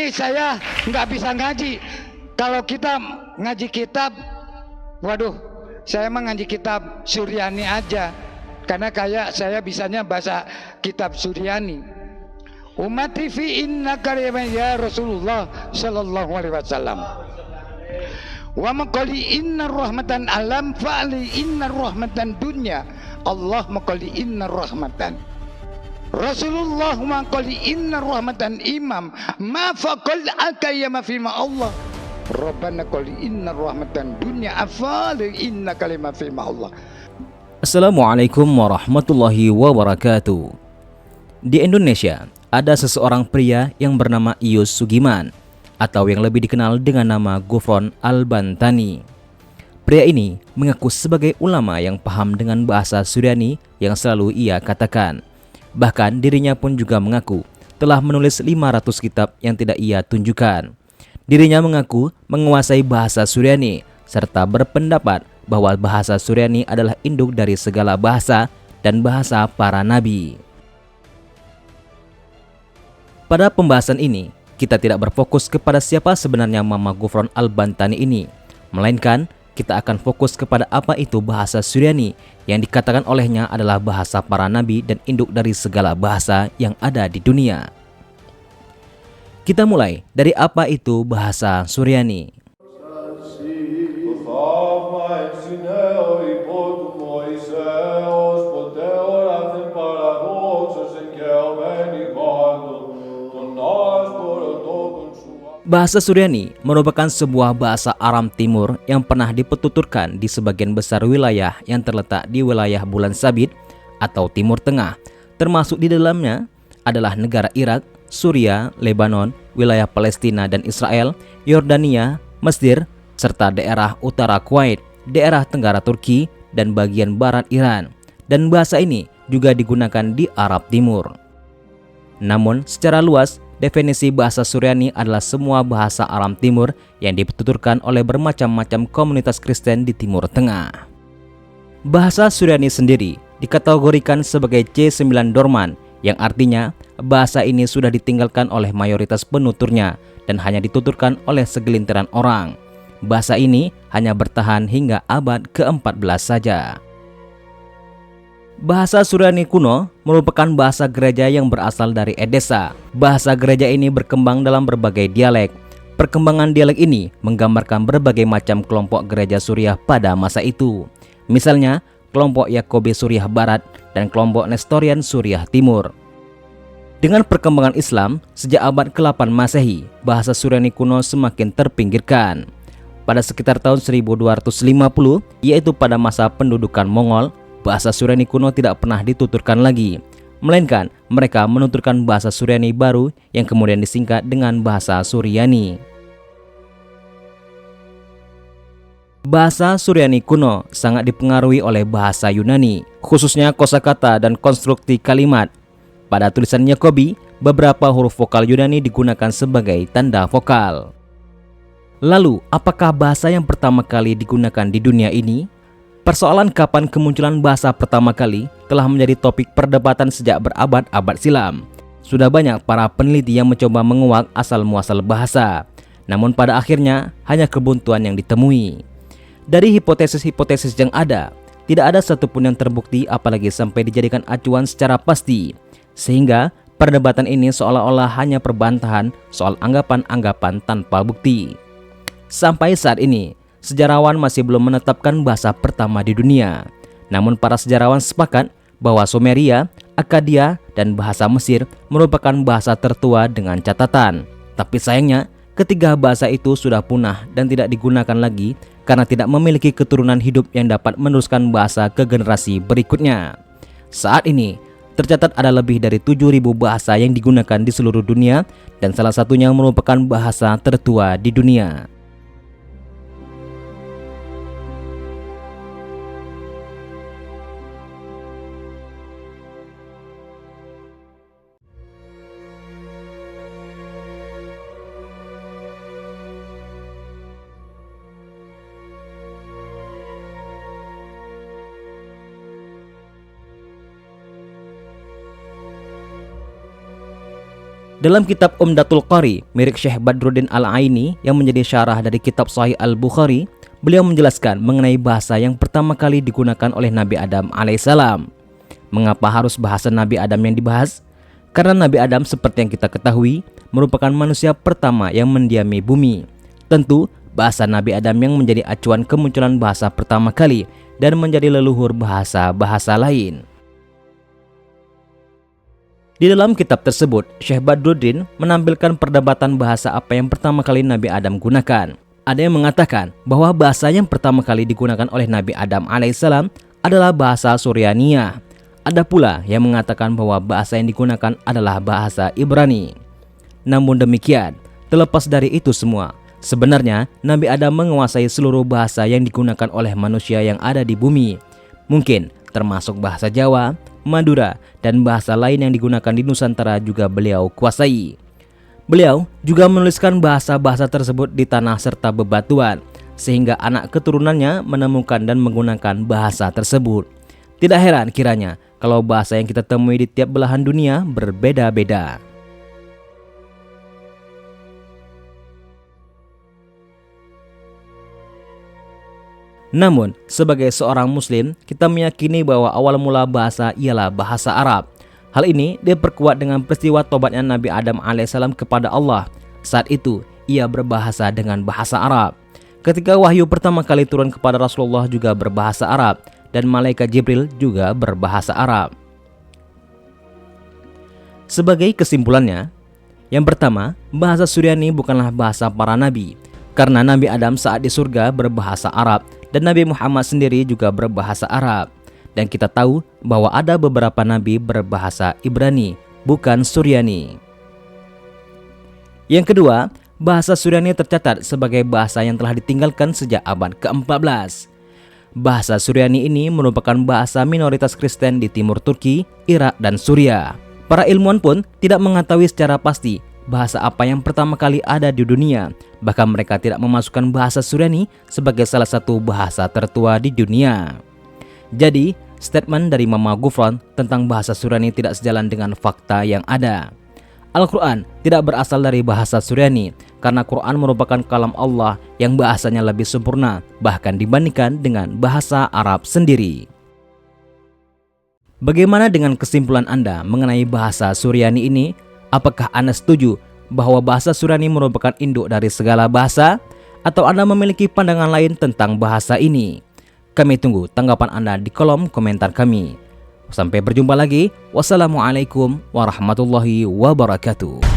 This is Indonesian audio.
ini saya nggak bisa ngaji. Kalau kita ngaji kitab, waduh, saya mah ngaji kitab Suryani aja. Karena kayak saya bisanya bahasa kitab Suryani. Umati fi innaka ya Rasulullah sallallahu alaihi wasallam. Wa maqali innar rahmatan alam fa'ali innar rahmatan dunya. Allah maqali innar rahmatan. Rasulullah maqali innar rahmatan imam. Ma faqal akayama fi ma Allah. Rabbana qali innar rahmatan dunya afali inna kalima fi ma Allah. Assalamualaikum warahmatullahi wabarakatuh. Di Indonesia ada seseorang pria yang bernama Ius Sugiman, atau yang lebih dikenal dengan nama Ghufron Al-Bantani. Pria ini mengaku sebagai ulama yang paham dengan bahasa Suryani yang selalu ia katakan. Bahkan dirinya pun juga mengaku telah menulis 500 kitab yang tidak ia tunjukkan. Dirinya mengaku menguasai bahasa Suryani serta berpendapat bahwa bahasa Suryani adalah induk dari segala bahasa dan bahasa para nabi. Pada pembahasan ini, kita tidak berfokus kepada siapa sebenarnya Mama Ghufron Al-Bantani ini, melainkan kita akan fokus kepada apa itu bahasa Suryani yang dikatakan olehnya adalah bahasa para nabi dan induk dari segala bahasa yang ada di dunia. Kita mulai dari apa itu bahasa Suryani. Bahasa Suryani merupakan sebuah bahasa Aram Timur yang pernah dipetuturkan di sebagian besar wilayah yang terletak di wilayah Bulan Sabit atau Timur Tengah, termasuk di dalamnya adalah negara Irak, Suria, Lebanon, wilayah Palestina dan Israel, Yordania, Mesir, serta daerah utara Kuwait, daerah tenggara Turki, dan bagian barat Iran. Dan bahasa ini juga digunakan di Arab Timur. Namun secara luas, definisi bahasa Suryani adalah semua bahasa Aram Timur yang dituturkan oleh bermacam-macam komunitas Kristen di Timur Tengah. Bahasa Suryani sendiri dikategorikan sebagai C9 Dorman, yang artinya bahasa ini sudah ditinggalkan oleh mayoritas penuturnya dan hanya dituturkan oleh segelintiran orang. Bahasa ini hanya bertahan hingga abad ke-14 saja. Bahasa Suryani kuno merupakan bahasa gereja yang berasal dari Edessa. Bahasa gereja ini berkembang dalam berbagai dialek. Perkembangan dialek ini menggambarkan berbagai macam kelompok gereja Suriah pada masa itu. Misalnya, kelompok Yakobe Suriah Barat dan kelompok Nestorian Suriah Timur. Dengan perkembangan Islam, sejak abad ke-8 Masehi, bahasa Suryani kuno semakin terpinggirkan. Pada sekitar tahun 1250, yaitu pada masa pendudukan Mongol, bahasa Suryani kuno tidak pernah dituturkan lagi, melainkan mereka menuturkan bahasa Suryani baru yang kemudian disingkat dengan bahasa Suryani. Bahasa Suryani kuno sangat dipengaruhi oleh bahasa Yunani, khususnya kosakata dan konstruksi kalimat. Pada tulisan Yakobi, beberapa huruf vokal Yunani digunakan sebagai tanda vokal. Lalu, apakah bahasa yang pertama kali digunakan di dunia ini? Persoalan kapan kemunculan bahasa pertama kali telah menjadi topik perdebatan sejak berabad-abad silam. Sudah banyak para peneliti yang mencoba menguak asal-muasal bahasa, namun pada akhirnya hanya kebuntuan yang ditemui. Dari hipotesis-hipotesis yang ada, tidak ada satupun yang terbukti apalagi sampai dijadikan acuan secara pasti, sehingga perdebatan ini seolah-olah hanya perbantahan soal anggapan-anggapan tanpa bukti. Sampai saat ini, sejarawan masih belum menetapkan bahasa pertama di dunia. Namun para sejarawan sepakat bahwa Sumeria, Akkadia, dan bahasa Mesir merupakan bahasa tertua dengan catatan. Tapi sayangnya, ketiga bahasa itu sudah punah dan tidak digunakan lagi karena tidak memiliki keturunan hidup yang dapat meneruskan bahasa ke generasi berikutnya. Saat ini, tercatat ada lebih dari 7.000 bahasa yang digunakan di seluruh dunia dan salah satunya merupakan bahasa tertua di dunia. Dalam kitab Umdatul Qari milik Syekh Badruddin Al-Aini yang menjadi syarah dari kitab Sahih Al-Bukhari, beliau menjelaskan mengenai bahasa yang pertama kali digunakan oleh Nabi Adam alaihissalam. Mengapa harus bahasa Nabi Adam yang dibahas? Karena Nabi Adam seperti yang kita ketahui merupakan manusia pertama yang mendiami bumi. Tentu bahasa Nabi Adam yang menjadi acuan kemunculan bahasa pertama kali dan menjadi leluhur bahasa-bahasa lain. Di dalam kitab tersebut, Syekh Badruddin menampilkan perdebatan bahasa apa yang pertama kali Nabi Adam gunakan. Ada yang mengatakan bahwa bahasa yang pertama kali digunakan oleh Nabi Adam alaihissalam adalah bahasa Suryaniyah. Ada pula yang mengatakan bahwa bahasa yang digunakan adalah bahasa Ibrani. Namun demikian, terlepas dari itu semua, sebenarnya Nabi Adam menguasai seluruh bahasa yang digunakan oleh manusia yang ada di bumi. Mungkin termasuk bahasa Jawa, Madura, dan bahasa lain yang digunakan di Nusantara juga beliau kuasai. Beliau juga menuliskan bahasa-bahasa tersebut di tanah serta bebatuan, sehingga anak keturunannya menemukan dan menggunakan bahasa tersebut. Tidak heran kiranya kalau bahasa yang kita temui di tiap belahan dunia berbeda-beda. Namun, sebagai seorang muslim, kita meyakini bahwa awal mula bahasa ialah bahasa Arab. Hal ini diperkuat dengan peristiwa tobatnya Nabi Adam alaihissalam kepada Allah. Saat itu, ia berbahasa dengan bahasa Arab. Ketika wahyu pertama kali turun kepada Rasulullah juga berbahasa Arab, dan malaikat Jibril juga berbahasa Arab. Sebagai kesimpulannya, yang pertama, bahasa Suryani bukanlah bahasa para nabi, karena Nabi Adam saat di surga berbahasa Arab, dan Nabi Muhammad sendiri juga berbahasa Arab. Dan kita tahu bahwa ada beberapa nabi berbahasa Ibrani, bukan Suryani. Yang kedua, bahasa Suryani tercatat sebagai bahasa yang telah ditinggalkan sejak abad ke-14. Bahasa Suryani ini merupakan bahasa minoritas Kristen di timur Turki, Irak, dan Suriah. Para ilmuwan pun tidak mengetahui secara pasti bahasa apa yang pertama kali ada di dunia. Bahkan mereka tidak memasukkan bahasa Suryani sebagai salah satu bahasa tertua di dunia. Jadi, statement dari Mama Ghufran tentang bahasa Suryani tidak sejalan dengan fakta yang ada. Al-Quran tidak berasal dari bahasa Suryani, karena Quran merupakan kalam Allah yang bahasanya lebih sempurna, bahkan dibandingkan dengan bahasa Arab sendiri. Bagaimana dengan kesimpulan Anda mengenai bahasa Suryani ini? Apakah Anda setuju bahwa bahasa Suryani merupakan induk dari segala bahasa, atau Anda memiliki pandangan lain tentang bahasa ini? Kami tunggu tanggapan Anda di kolom komentar kami. Sampai berjumpa lagi. Wassalamualaikum warahmatullahi wabarakatuh.